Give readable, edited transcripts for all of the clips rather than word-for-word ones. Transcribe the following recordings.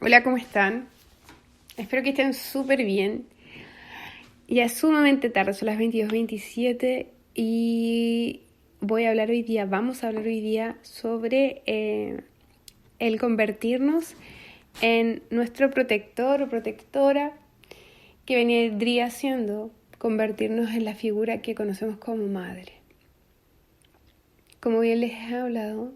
Hola, ¿cómo están? Espero que estén súper bien. Ya es sumamente tarde, son las 22:27 y vamos a hablar hoy día sobre el convertirnos en nuestro protector o protectora, que vendría siendo convertirnos en la figura que conocemos como madre. Como bien les he hablado,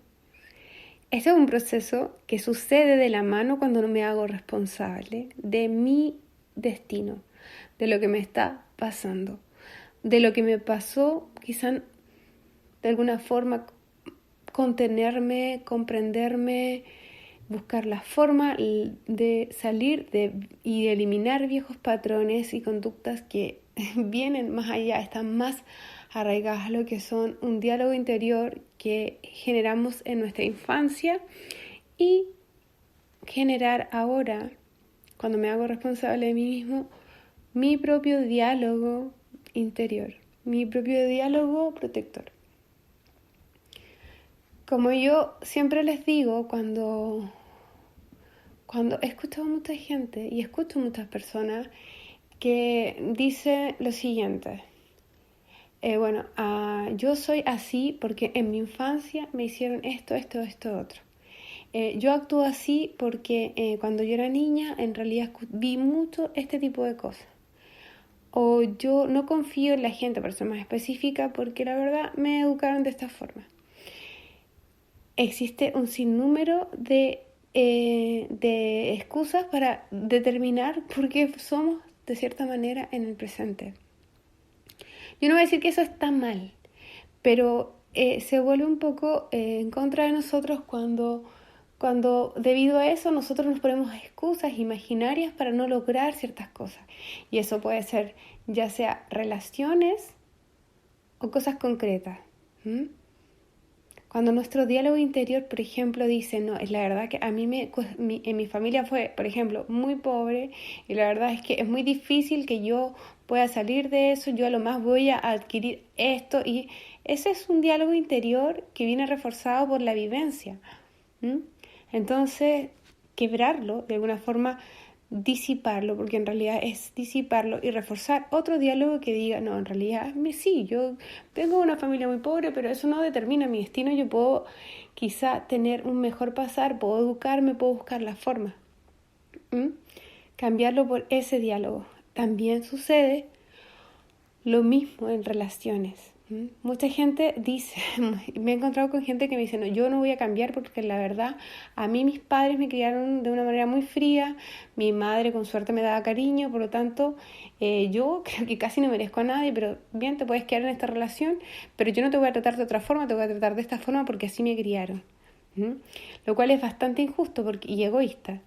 este es un proceso que sucede de la mano cuando no me hago responsable de mi destino, de lo que me está pasando, de lo que me pasó, quizá de alguna forma contenerme, comprenderme, buscar la forma de salir y de eliminar viejos patrones y conductas que vienen más allá, están más arraigadas a lo que son un diálogo interior que generamos en nuestra infancia y generar ahora, cuando me hago responsable de mí mismo, mi propio diálogo interior, mi propio diálogo protector. Como yo siempre les digo, cuando escucho a mucha gente y escucho a muchas personas que dicen lo siguiente: yo soy así porque en mi infancia me hicieron esto, otro. Yo actúo así porque cuando yo era niña en realidad vi mucho este tipo de cosas. O yo no confío en la gente, para ser más específica, porque la verdad me educaron de esta forma. Existe un sinnúmero de excusas para determinar por qué somos de cierta manera en el presente. Yo no voy a decir que eso está mal, pero se vuelve un poco en contra de nosotros cuando debido a eso nosotros nos ponemos excusas imaginarias para no lograr ciertas cosas. Y eso puede ser ya sea relaciones o cosas concretas. ¿Mm? Cuando nuestro diálogo interior, por ejemplo, dice, no, es la verdad que a mí en mi familia fue, por ejemplo, muy pobre y la verdad es que es muy difícil que yo pueda salir de eso, yo a lo más voy a adquirir esto, y ese es un diálogo interior que viene reforzado por la vivencia. ¿Mm? Entonces, quebrarlo, de alguna forma disiparlo, porque en realidad es disiparlo y reforzar otro diálogo que diga, no, en realidad sí, yo tengo una familia muy pobre, pero eso no determina mi destino, yo puedo quizá tener un mejor pasar, puedo educarme, puedo buscar la forma. ¿Mm? Cambiarlo por ese diálogo. También sucede lo mismo en relaciones. Mucha gente dice, me he encontrado con gente que me dice, no, yo no voy a cambiar porque la verdad a mí mis padres me criaron de una manera muy fría, mi madre con suerte me daba cariño, por lo tanto yo creo que casi no merezco a nadie, pero bien, te puedes quedar en esta relación, pero yo no te voy a tratar de otra forma, te voy a tratar de esta forma porque así me criaron. Lo cual es bastante injusto y egoísta,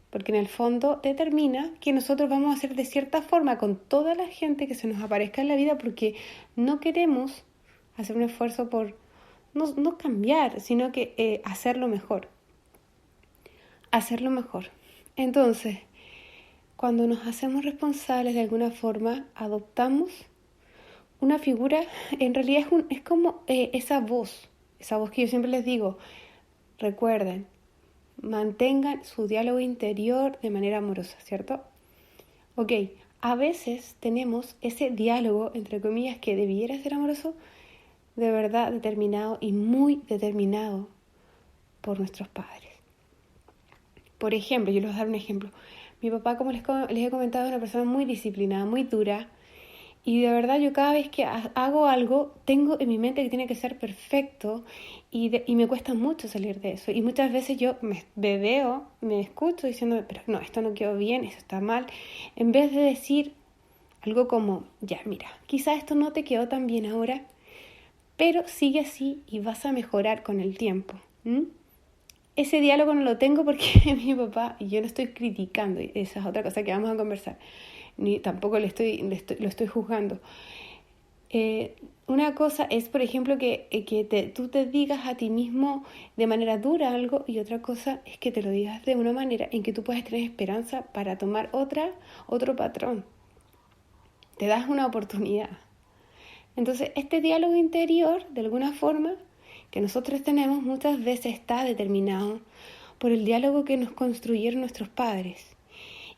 porque en el fondo determina que nosotros vamos a hacer de cierta forma con toda la gente que se nos aparezca en la vida, porque no queremos hacer un esfuerzo por no cambiar, sino que hacerlo mejor. Hacerlo mejor. Entonces, cuando nos hacemos responsables de alguna forma, adoptamos una figura, en realidad es como esa voz que yo siempre les digo, recuerden, mantengan su diálogo interior de manera amorosa, ¿cierto? Ok, a veces tenemos ese diálogo, entre comillas, que debiera ser amoroso, de verdad determinado y muy determinado por nuestros padres. Por ejemplo, yo les voy a dar un ejemplo. Mi papá, como les he comentado, es una persona muy disciplinada, muy dura. Y de verdad yo cada vez que hago algo, tengo en mi mente que tiene que ser perfecto y me cuesta mucho salir de eso. Y muchas veces yo me escucho diciendo, pero no, esto no quedó bien, eso está mal. En vez de decir algo como, ya, mira, quizás esto no te quedó tan bien ahora, pero sigue así y vas a mejorar con el tiempo. Ese diálogo no lo tengo porque mi papá, y yo no estoy criticando, y esa es otra cosa que vamos a conversar, ni tampoco lo estoy juzgando. Una cosa es, por ejemplo, que tú te digas a ti mismo de manera dura algo, y otra cosa es que te lo digas de una manera en que tú puedas tener esperanza para tomar otro patrón. Te das una oportunidad. Entonces, este diálogo interior, de alguna forma, que nosotros tenemos muchas veces está determinado por el diálogo que nos construyeron nuestros padres.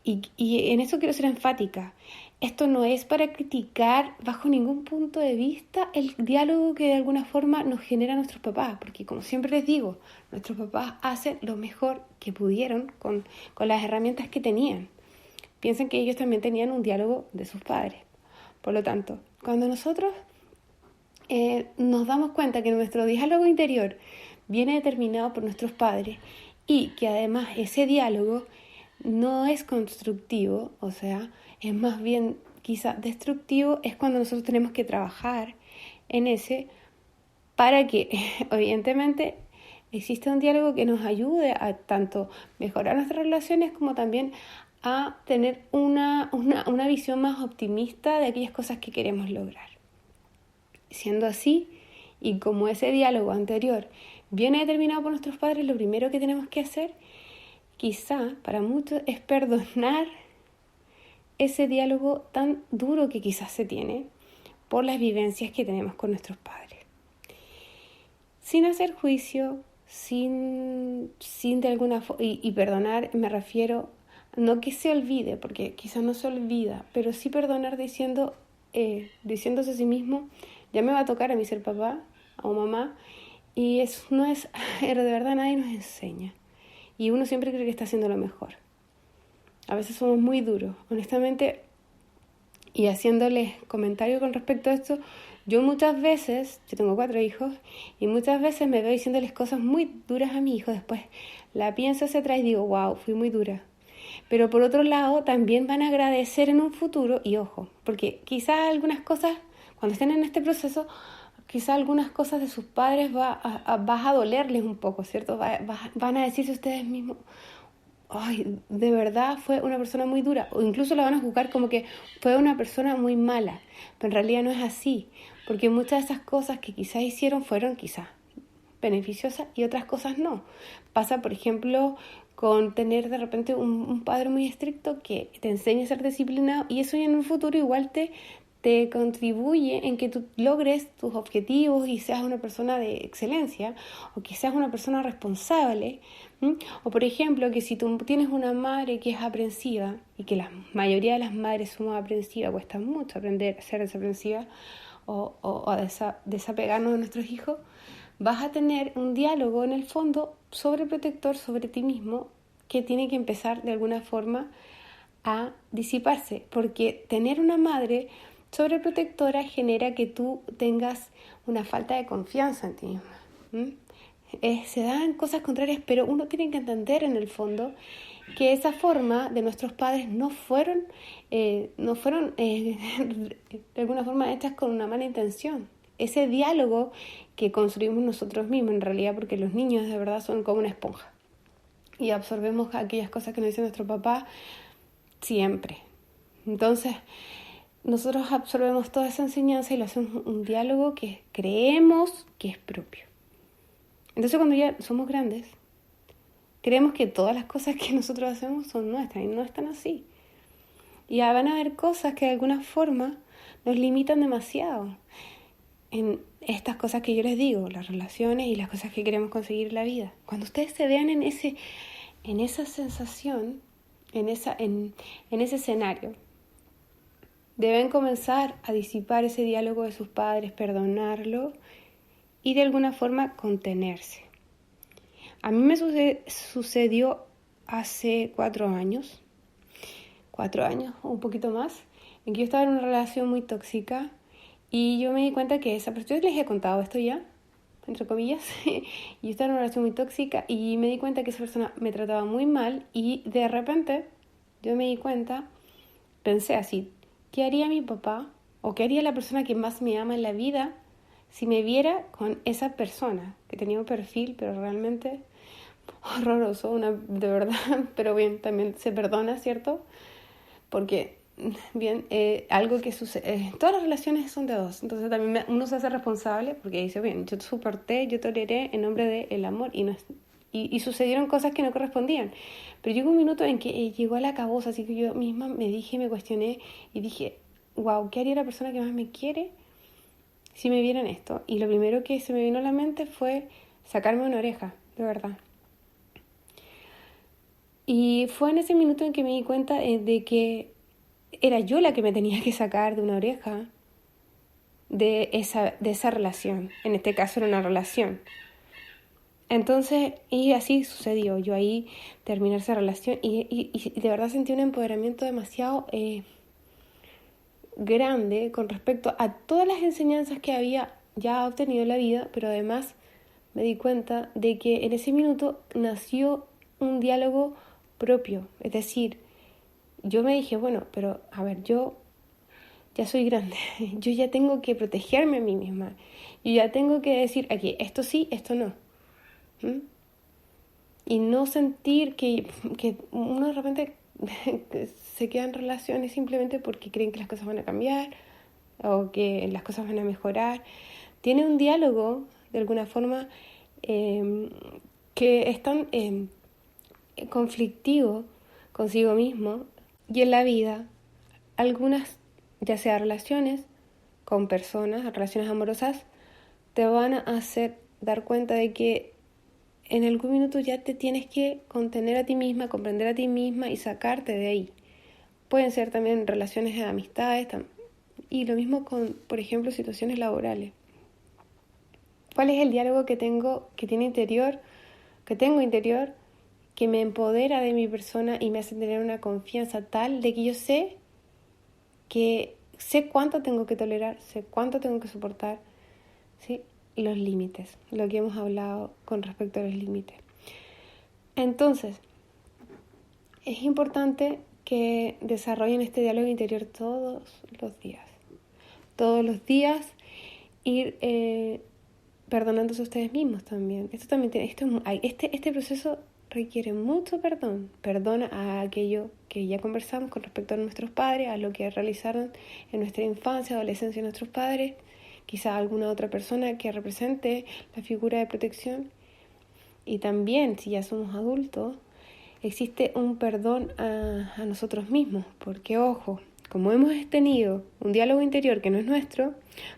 Y en eso quiero ser enfática. Esto no es para criticar bajo ningún punto de vista el diálogo que de alguna forma nos genera nuestros papás, porque como siempre les digo, nuestros papás hacen lo mejor que pudieron con las herramientas que tenían. Piensen que ellos también tenían un diálogo de sus padres. Por lo tanto, cuando nosotros nos damos cuenta que nuestro diálogo interior viene determinado por nuestros padres y que además ese diálogo no es constructivo, o sea, es más bien quizá destructivo, es cuando nosotros tenemos que trabajar en ese para que evidentemente exista un diálogo que nos ayude a tanto mejorar nuestras relaciones como también a tener una visión más optimista de aquellas cosas que queremos lograr. Siendo así, y como ese diálogo anterior viene determinado por nuestros padres, lo primero que tenemos que hacer, quizá para muchos, es perdonar ese diálogo tan duro que quizás se tiene por las vivencias que tenemos con nuestros padres. Sin hacer juicio, sin de alguna forma, y perdonar me refiero, no que se olvide, porque quizás no se olvida, pero sí perdonar diciéndose a sí mismo, ya me va a tocar a mí ser papá o mamá, y eso no es, de verdad nadie nos enseña. Y uno siempre cree que está haciendo lo mejor. A veces somos muy duros, honestamente, y haciéndoles comentarios con respecto a esto, yo tengo 4 hijos, y muchas veces me veo diciéndoles cosas muy duras a mi hijo, después la pienso hacia atrás y digo, wow, fui muy dura. Pero por otro lado, también van a agradecer en un futuro, y ojo, porque quizás algunas cosas, cuando estén en este proceso, quizás algunas cosas de sus padres vas a dolerles un poco, ¿cierto? Van a decirse ustedes mismos, ay, de verdad fue una persona muy dura, o incluso la van a juzgar como que fue una persona muy mala, pero en realidad no es así, porque muchas de esas cosas que quizás hicieron fueron quizás beneficiosas y otras cosas no. Pasa, por ejemplo, con tener de repente un padre muy estricto que te enseña a ser disciplinado, y eso en un futuro igual te contribuye en que tú logres tus objetivos y seas una persona de excelencia, o que seas una persona responsable. O por ejemplo, que si tú tienes una madre que es aprensiva, y que la mayoría de las madres somos aprensivas, cuesta mucho aprender a ser desaprensiva o a desapegarnos de nuestros hijos, vas a tener un diálogo en el fondo sobreprotector sobre ti mismo, que tiene que empezar de alguna forma a disiparse, porque tener una madre sobreprotectora genera que tú tengas una falta de confianza en ti misma. Se dan cosas contrarias, pero uno tiene que entender en el fondo que esa forma de nuestros padres no fueron de alguna forma hechas con una mala intención. Ese diálogo que construimos nosotros mismos en realidad, porque los niños de verdad son como una esponja y absorbemos aquellas cosas que nos dice nuestro papá siempre. Entonces nosotros absorbemos toda esa enseñanza y lo hacemos un diálogo que creemos que es propio. Entonces cuando ya somos grandes, creemos que todas las cosas que nosotros hacemos son nuestras, y no están así. Y ya van a haber cosas que de alguna forma nos limitan demasiado en estas cosas que yo les digo, las relaciones y las cosas que queremos conseguir en la vida. Cuando ustedes se vean en esa sensación, en ese escenario, deben comenzar a disipar ese diálogo de sus padres, perdonarlo y de alguna forma contenerse. A mí me sucedió hace 4 años o un poquito más, en que yo estaba en una relación muy tóxica, y yo me di cuenta que esa persona, yo les he contado esto ya, entre comillas, y yo estaba en una relación muy tóxica y me di cuenta que esa persona me trataba muy mal, y de repente yo me di cuenta, pensé así, ¿qué haría mi papá o qué haría la persona que más me ama en la vida si me viera con esa persona que tenía un perfil pero realmente horroroso, de verdad, pero bien, también se perdona, ¿cierto? Porque, bien, algo que sucede, todas las relaciones son de dos, entonces también uno se hace responsable porque dice, bien, yo soporté, yo toleré en nombre del amor, y sucedieron cosas que no correspondían, pero llegó un minuto en que llegó a la acabose, así que yo misma me cuestioné y dije, wow, ¿qué haría la persona que más me quiere si me vieran esto? Y lo primero que se me vino a la mente fue sacarme una oreja, de verdad. Y fue en ese minuto en que me di cuenta de que era yo la que me tenía que sacar de una oreja de esa relación. En este caso era una relación. Entonces, y así sucedió. Yo ahí terminé esa relación y de verdad sentí un empoderamiento demasiado grande con respecto a todas las enseñanzas que había ya obtenido en la vida, pero además me di cuenta de que en ese minuto nació un diálogo propio. Es decir, yo me dije, bueno, pero a ver, yo ya soy grande, yo ya tengo que protegerme a mí misma, yo ya tengo que decir aquí, esto sí, esto no. ¿Mm? Y no sentir que uno de repente se queda en relaciones simplemente porque creen que las cosas van a cambiar o que las cosas van a mejorar. Tiene un diálogo, de alguna forma, que es tan conflictivo consigo mismo y en la vida. Algunas, ya sea relaciones con personas, relaciones amorosas, te van a hacer dar cuenta de que en algún minuto ya te tienes que contener a ti misma, comprender a ti misma y sacarte de ahí. Pueden ser también relaciones de amistades y lo mismo con, por ejemplo, situaciones laborales. ¿Cuál es el diálogo que tengo interior, que me empodera de mi persona y me hace tener una confianza tal de que yo sé cuánto tengo que tolerar, sé cuánto tengo que soportar, ¿sí? Los límites, lo que hemos hablado con respecto a los límites. Entonces, es importante que desarrollen este diálogo interior todos los días. Todos los días ir perdonándose a ustedes mismos también. Este proceso requiere mucho perdón. Perdón a aquello que ya conversamos con respecto a nuestros padres, a lo que realizaron en nuestra infancia, adolescencia nuestros padres, quizá alguna otra persona que represente la figura de protección. Y también, si ya somos adultos, existe un perdón a nosotros mismos, porque ojo, como hemos tenido un diálogo interior que no es nuestro,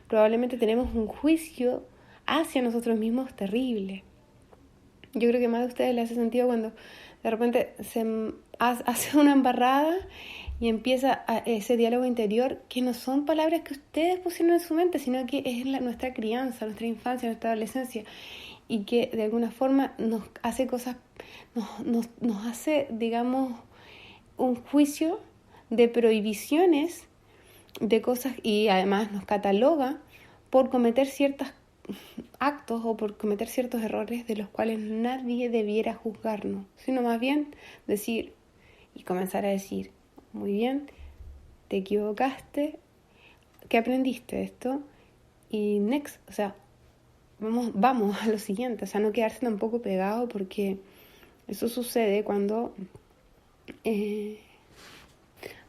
probablemente tenemos un juicio hacia nosotros mismos terrible. Yo creo que más de ustedes les hace sentido cuando de repente se hace una embarrada y empieza ese diálogo interior, que no son palabras que ustedes pusieron en su mente, sino que es nuestra crianza, nuestra infancia, nuestra adolescencia, y que de alguna forma nos hace cosas, nos hace, digamos, un juicio de prohibiciones de cosas y además nos cataloga por cometer ciertos actos o por cometer ciertos errores de los cuales nadie debiera juzgarnos, sino más bien decir y comenzar a decir, muy bien, te equivocaste, ¿qué aprendiste de esto? Y next, o sea, vamos a lo siguiente, o sea, no quedarse tampoco pegado, porque eso sucede cuando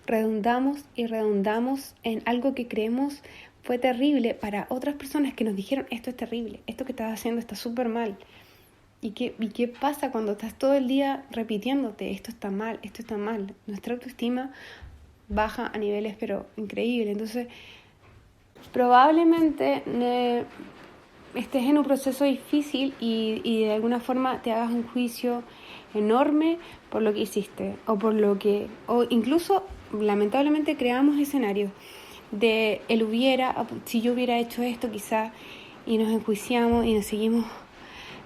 redundamos en algo que creemos fue terrible para otras personas que nos dijeron, esto es terrible, esto que estás haciendo está súper mal. ¿Y qué pasa cuando estás todo el día repitiéndote, esto está mal, esto está mal? Nuestra autoestima baja a niveles pero increíbles. Entonces, probablemente estés en un proceso difícil y de alguna forma te hagas un juicio enorme por lo que hiciste o incluso lamentablemente creamos escenarios de si yo hubiera hecho esto quizá, y nos enjuiciamos y nos seguimos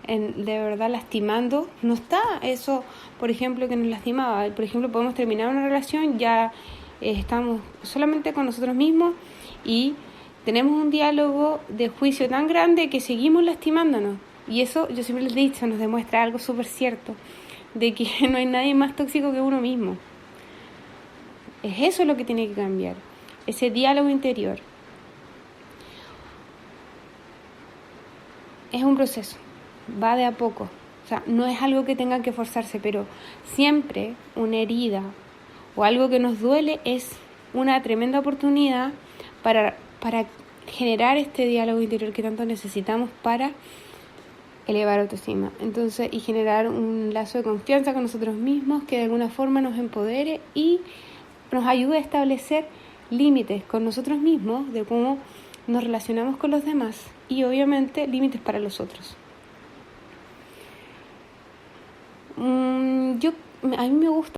de verdad lastimando. No está eso, por ejemplo, que nos lastimaba. Por ejemplo, podemos terminar una relación, ya estamos solamente con nosotros mismos y tenemos un diálogo de juicio tan grande que seguimos lastimándonos. Y eso, yo siempre les he dicho, nos demuestra algo súper cierto, de que no hay nadie más tóxico que uno mismo. Es eso lo que tiene que cambiar, ese diálogo interior. Es un proceso, va de a poco, o sea, no es algo que tenga que forzarse, pero siempre una herida o algo que nos duele es una tremenda oportunidad para generar este diálogo interior que tanto necesitamos para elevar autoestima. Entonces, y generar un lazo de confianza con nosotros mismos que de alguna forma nos empodere y nos ayude a establecer límites con nosotros mismos de cómo nos relacionamos con los demás y obviamente límites para los otros. Yo a mí me gusta